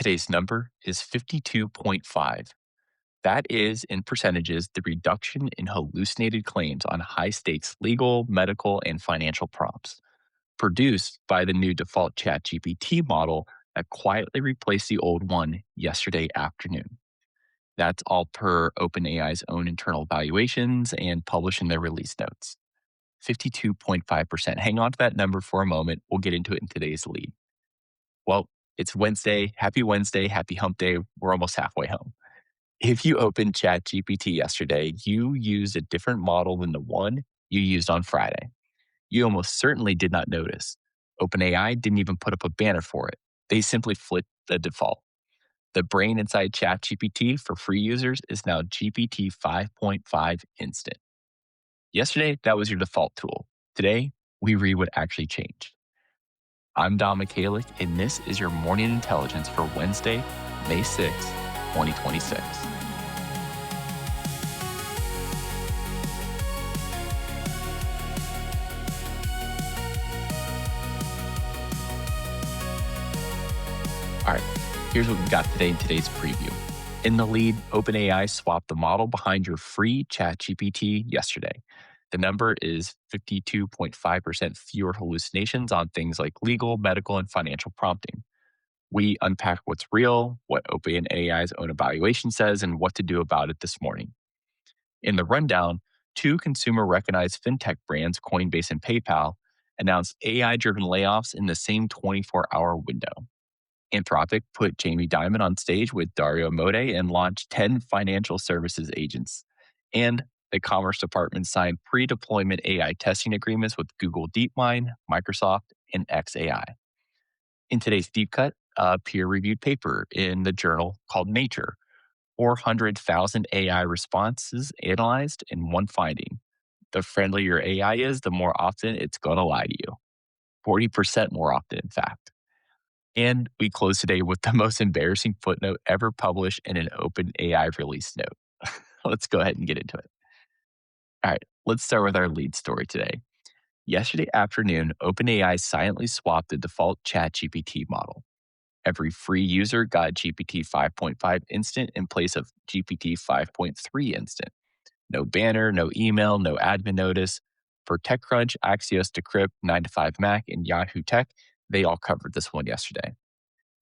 Today's number is 52.5. That is, in percentages, the reduction in hallucinated claims on high stakes legal, medical, and financial prompts, produced by the new default ChatGPT model that quietly replaced the old one yesterday afternoon. That's all per OpenAI's own internal evaluations and published in their release notes. 52.5%. Hang on to that number for a moment. We'll get into it in today's lead. Well, it's Wednesday. Happy hump day. We're almost halfway home. If you opened ChatGPT yesterday, you used a different model than the one you used on Friday. You almost certainly did not notice. OpenAI didn't even put up a banner for it. They simply flipped the default. The brain inside ChatGPT for free users is now GPT 5.5 Instant. Yesterday, that was your default tool. Today, we read what actually changed. I'm Don Michalik, and this is your morning intelligence for Wednesday, May 6th, 2026. All right, here's what we've got today in today's preview. In the lead, OpenAI swapped the model behind your free ChatGPT yesterday. The number is 52.5% fewer hallucinations on things like legal, medical, and financial prompting. We unpack what's real, what OpenAI's own evaluation says, and what to do about it this morning. In the rundown, two consumer recognized fintech brands, Coinbase and PayPal, announced AI driven layoffs in the same 24-hour window. Anthropic put Jamie Dimon on stage with Dario Mode and launched 10 financial services agents. And the Commerce Department signed pre deployment AI testing agreements with Google DeepMind, Microsoft, and XAI. In today's Deep Cut, a peer reviewed paper in the journal called Nature, 400,000 AI responses analyzed in one finding. The friendlier your AI is, the more often it's going to lie to you. 40% more often, in fact. And we close today with the most embarrassing footnote ever published in an OpenAI release note. Let's go ahead and get into it. All right, let's start with our lead story today. Yesterday afternoon, OpenAI silently swapped the default ChatGPT model. Every free user got GPT 5.5 Instant in place of GPT 5.3 Instant. No banner, no email, no admin notice. For TechCrunch, Axios Decrypt, 9 to 5 Mac, and Yahoo Tech, they all covered this one yesterday.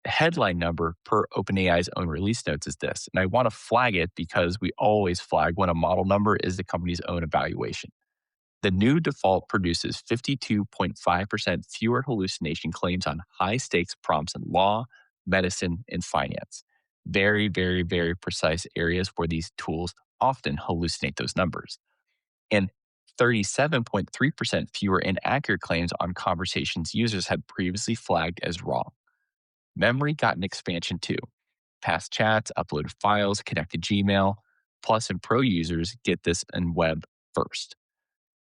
The headline number per OpenAI's own release notes is this, and I want to flag it because we always flag when a model number is the company's own evaluation. The new default produces 52.5% fewer hallucination claims on high stakes prompts in law, medicine, and finance. Very, very, very precise areas where these tools often hallucinate those numbers. And 37.3% fewer inaccurate claims on conversations users had previously flagged as wrong. Memory got an expansion too. Past chats, uploaded files, connected Gmail, Plus and Pro users get this in web first.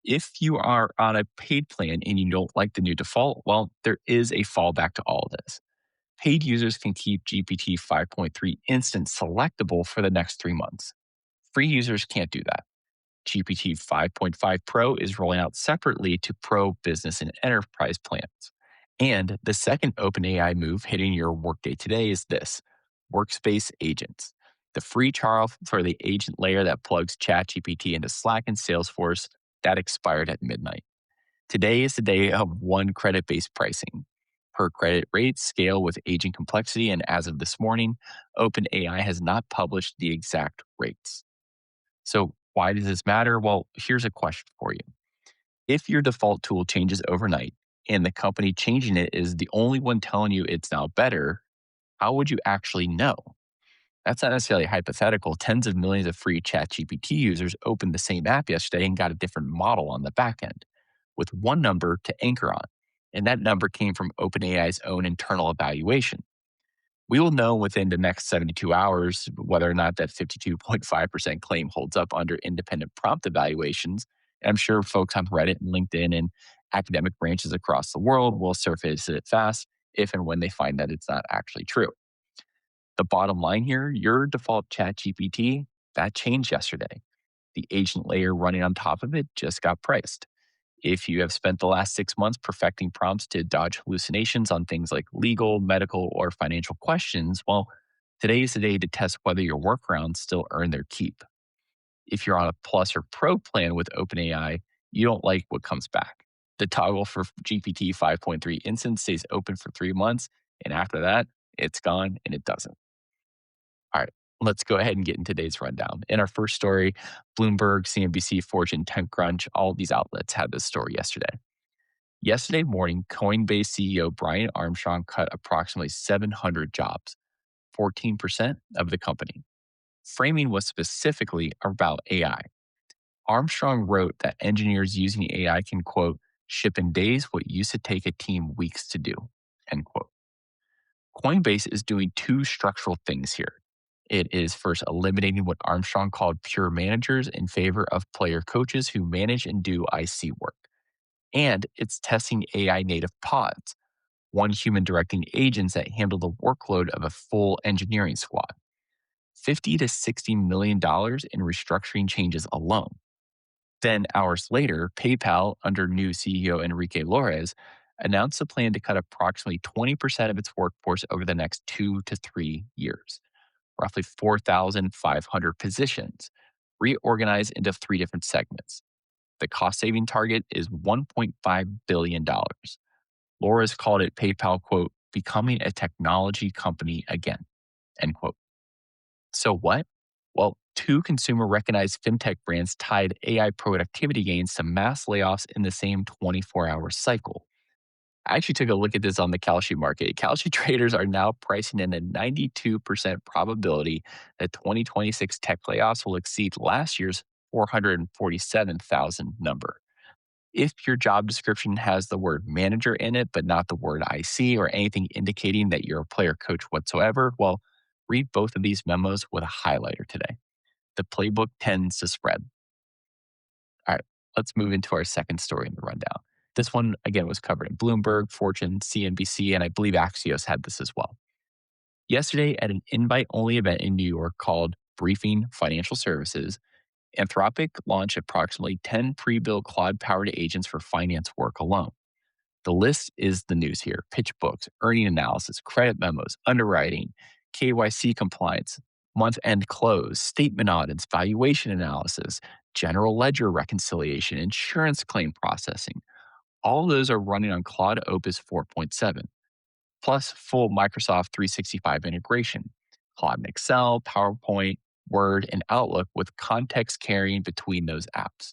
If you are on a paid plan and you don't like the new default, well, there is a fallback to all of this. Paid users can keep GPT 5.3 Instant selectable for the next 3 months. Free users can't do that. GPT 5.5 Pro is rolling out separately to Pro, Business, and Enterprise plans. And the second OpenAI move hitting your workday today is this: workspace agents. The free trial for the agent layer that plugs ChatGPT into Slack and Salesforce, that expired at midnight. Today is the day of one credit-based pricing. Per credit rates scale with agent complexity, and as of this morning, OpenAI has not published the exact rates. So why does this matter? Well, here's a question for you. If your default tool changes overnight and the company changing it is the only one telling you it's now better, how would you actually know? That's not necessarily hypothetical. Tens of millions of free ChatGPT users opened the same app yesterday and got a different model on the back end with one number to anchor on. And that number came from OpenAI's own internal evaluation. We will know within the next 72 hours whether or not that 52.5% claim holds up under independent prompt evaluations. And I'm sure folks on Reddit and LinkedIn and academic branches across the world will surface it fast if and when they find that it's not actually true. The bottom line here, your default ChatGPT, that changed yesterday. The agent layer running on top of it just got priced. If you have spent the last 6 months perfecting prompts to dodge hallucinations on things like legal, medical, or financial questions, well, today is the day to test whether your workarounds still earn their keep. If you're on a plus or pro plan with OpenAI, you don't like what comes back. The toggle for GPT 5.3 instance stays open for 3 months, and after that, it's gone and it doesn't. All right, let's go ahead and get in today's rundown. In our first story, Bloomberg, CNBC, Fortune, TechCrunch, all of these outlets had this story yesterday. Yesterday morning, Coinbase CEO Brian Armstrong cut approximately 700 jobs, 14% of the company. Framing was specifically about AI. Armstrong wrote that engineers using AI can, quote, ship in days what used to take a team weeks to do, end quote. Coinbase is doing two structural things here. It is first eliminating what Armstrong called pure managers in favor of player coaches who manage and do IC work. And it's testing AI native pods, one human directing agents that handle the workload of a full engineering squad. $50 to $60 million in restructuring changes alone. Then, hours later, PayPal, under new CEO Enrique Lores, announced a plan to cut approximately 20% of its workforce over the next 2 to 3 years, roughly 4,500 positions, reorganized into three different segments. The cost saving target is $1.5 billion. Lores called it PayPal, quote, becoming a technology company again, end quote. So what? Well, two consumer recognized fintech brands tied AI productivity gains to mass layoffs in the same 24-hour cycle. I actually took a look at this on the Kalshi market. Kalshi traders are now pricing in a 92% probability that 2026 tech layoffs will exceed last year's 447,000 number. If your job description has the word manager in it, but not the word IC or anything indicating that you're a player coach whatsoever, well, read both of these memos with a highlighter today. The playbook tends to spread. All right, let's move into our second story in the rundown. This one, again, was covered in Bloomberg, Fortune, CNBC, and I believe Axios had this as well. Yesterday, at an invite only event in New York called Briefing Financial Services, Anthropic launched approximately 10 pre built Claude powered agents for finance work alone. The list is the news here: pitch books, earning analysis, credit memos, underwriting, KYC compliance, month end close, statement audits, valuation analysis, general ledger reconciliation, insurance claim processing. All of those are running on Claude Opus 4.7, plus full Microsoft 365 integration, Claude in Excel, PowerPoint, Word, and Outlook with context carrying between those apps,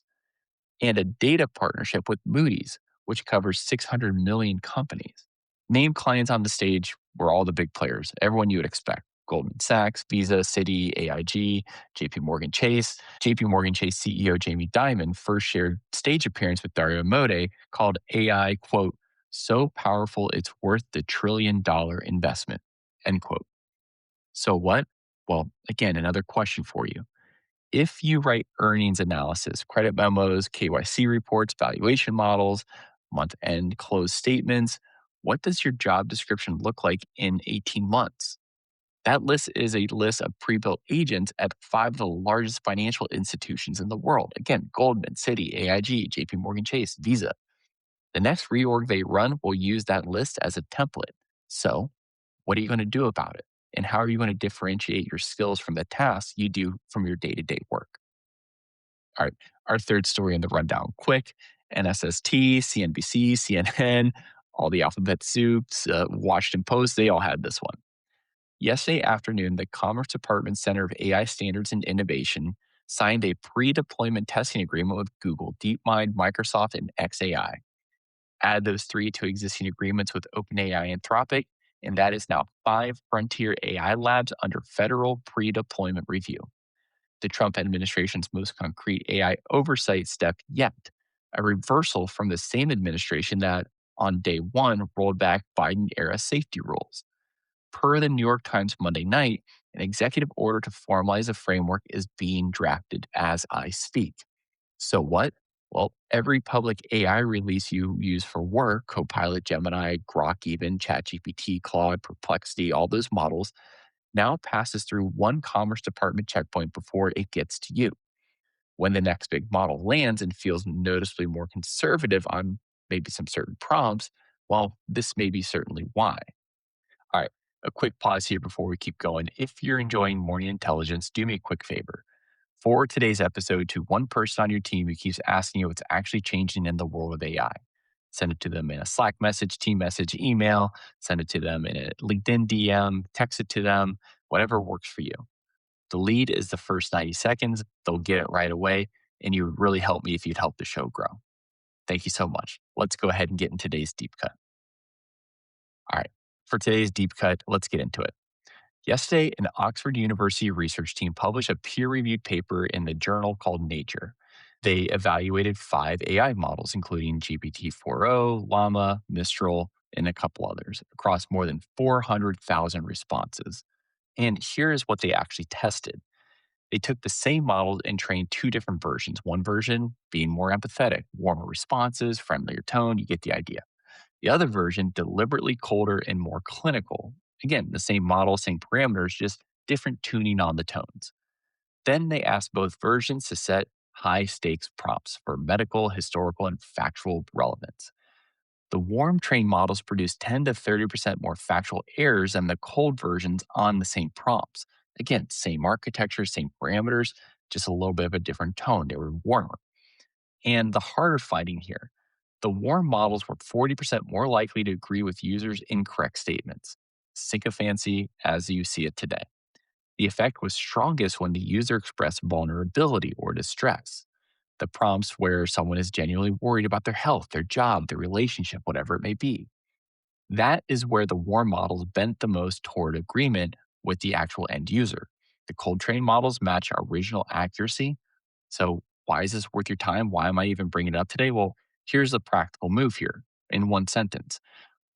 and a data partnership with Moody's, which covers 600 million companies. Named clients on the stage were all the big players, everyone you would expect: Goldman Sachs, Visa, Citi, AIG, JP Morgan Chase. JP Morgan Chase CEO Jamie Dimon first shared stage appearance with Dario Amodei, called AI, quote, so powerful it's worth the $1 trillion investment, end quote. So what? Well, again, another question for you. If you write earnings analysis, credit memos, KYC reports, valuation models, month end close statements, what does your job description look like in 18 months? That list is a list of pre built agents at five of the largest financial institutions in the world. Again, Goldman, Citi, AIG, JP Morgan Chase, Visa. The next reorg they run will use that list as a template. So, what are you going to do about it? And how are you going to differentiate your skills from the tasks you do from your day to day work? All right, our third story in the rundown: quick, NSST, CNBC, CNN, all the alphabet soups, Washington Post, they all had this one. Yesterday afternoon, the Commerce Department Center of AI Standards and Innovation signed a pre deployment testing agreement with Google, DeepMind, Microsoft, and xAI. Add those three to existing agreements with OpenAI and Anthropic, and that is now 5 frontier AI labs under federal pre deployment review. The Trump administration's most concrete AI oversight step yet, a reversal from the same administration that, on day one, rolled back Biden era safety rules. Per the New York Times Monday night, an executive order to formalize a framework is being drafted as I speak. So what? Well, every public AI release you use for work, Copilot, Gemini, Grok, even ChatGPT, Claude, Perplexity, all those models, now passes through one Commerce Department checkpoint before it gets to you. When the next big model lands and feels noticeably more conservative on maybe some certain prompts, well, this may be certainly why. All right, a quick pause here before we keep going. If you're enjoying Morning Intelligence, do me a quick favor. Forward today's episode to one person on your team who keeps asking you what's actually changing in the world of AI. Send it to them in a Slack message, team message, email, send it to them in a LinkedIn DM, text it to them, whatever works for you. The lead is the first 90 seconds. They'll get it right away. And you would really help me if you'd help the show grow. Thank you so much. Let's go ahead and get in today's deep cut. All right. For today's deep cut, let's get into it. Yesterday, an Oxford University research team published a peer reviewed paper in the journal called Nature. They evaluated 5 AI models, including GPT 4o, Llama, Mistral, and a couple others, across more than 400,000 responses. And here's what they actually tested. They took the same models and trained 2 different versions. One version being more empathetic, warmer responses, friendlier tone, you get the idea. The other version, deliberately colder and more clinical. Again, the same model, same parameters, just different tuning on the tones. Then they asked both versions to set high stakes prompts for medical, historical, and factual relevance. The warm trained models produce 10 to 30% more factual errors than the cold versions on the same prompts. Again, same architecture, same parameters, just a little bit of a different tone. They were warmer. And the harder finding here, the warm models were 40% more likely to agree with users' incorrect statements. Sycophancy as you see it today. The effect was strongest when the user expressed vulnerability or distress. The prompts where someone is genuinely worried about their health, their job, their relationship, whatever it may be. That is where the warm models bent the most toward agreement with the actual end user. The cold train models match original accuracy. So, why is this worth your time? Why am I even bringing it up today? Well, here's a practical move here in one sentence.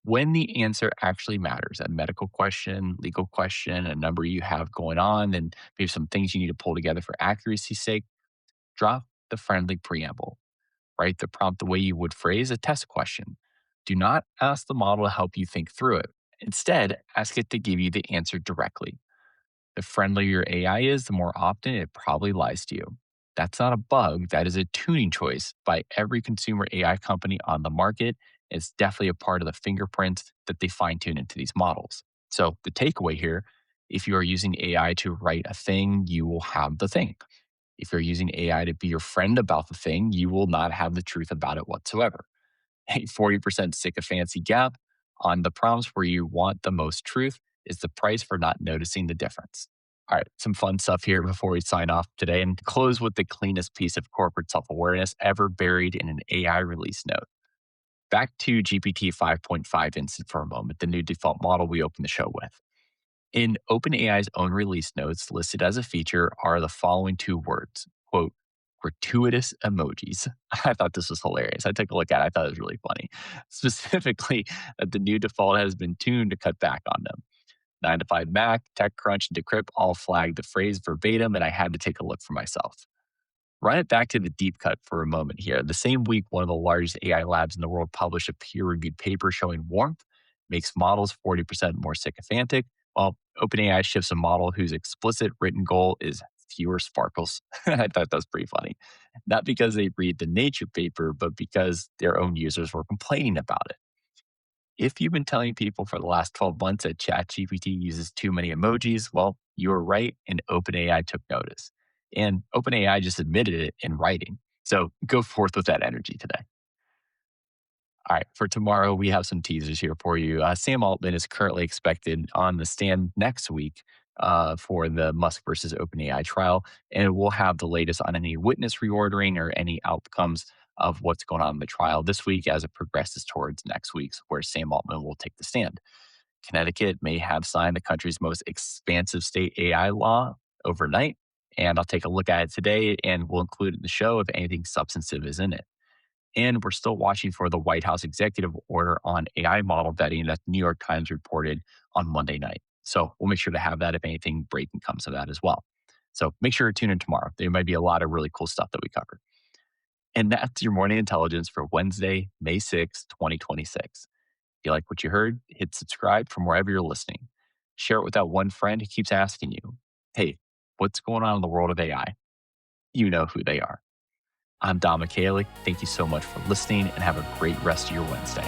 When the answer actually matters, a medical question, legal question, a number you have going on, and maybe some things you need to pull together for accuracy's sake, drop the friendly preamble. Write the prompt the way you would phrase a test question. Do not ask the model to help you think through it. Instead, ask it to give you the answer directly. The friendlier your AI is, the more often it probably lies to you. That's not a bug, that is a tuning choice by every consumer AI company on the market. It's definitely a part of the fingerprints that they fine tune into these models. So, the takeaway here, if you are using AI to write a thing, you will have the thing. If you're using AI to be your friend about the thing, you will not have the truth about it whatsoever. A 40% sycophancy gap on the prompts where you want the most truth is the price for not noticing the difference. All right, some fun stuff here before we sign off today and close with the cleanest piece of corporate self awareness ever buried in an AI release note. Back to GPT 5.5 instant for a moment, the new default model we opened the show with. In OpenAI's own release notes, listed as a feature are the following 2 words, quote, gratuitous emojis. I thought this was hilarious. I took a look at it. I thought it was really funny. Specifically, that the new default has been tuned to cut back on them. 9 to 5 Mac, TechCrunch, and Decrypt all flagged the phrase verbatim, and I had to take a look for myself. Run it back to the deep cut for a moment here. The same week, one of the largest AI labs in the world published a peer reviewed paper showing warmth makes models 40% more sycophantic, while OpenAI shifts a model whose explicit written goal is fewer sparkles. I thought that was pretty funny. Not because they read the Nature paper, but because their own users were complaining about it. If you've been telling people for the last 12 months that ChatGPT uses too many emojis, well, you were right, and OpenAI took notice. And OpenAI just admitted it in writing. So go forth with that energy today. All right, for tomorrow, we have some teasers here for you. Sam Altman is currently expected on the stand next week for the Musk versus OpenAI trial, and we'll have the latest on any witness reordering or any outcomes of what's going on in the trial this week as it progresses towards next week's, where Sam Altman will take the stand. Connecticut may have signed the country's most expansive state AI law overnight, and I'll take a look at it today, and we'll include it in the show if anything substantive is in it. And we're still watching for the White House executive order on AI model vetting that the New York Times reported on Monday night. So we'll make sure to have that if anything breaking comes of that as well. So make sure to tune in tomorrow. There might be a lot of really cool stuff that we cover. And that's your morning intelligence for Wednesday, May 6th, 2026. If you like what you heard, hit subscribe from wherever you're listening. Share it with that one friend who keeps asking you, hey, what's going on in the world of AI? You know who they are. I'm Don Michaeli. Thank you so much for listening and have a great rest of your Wednesday.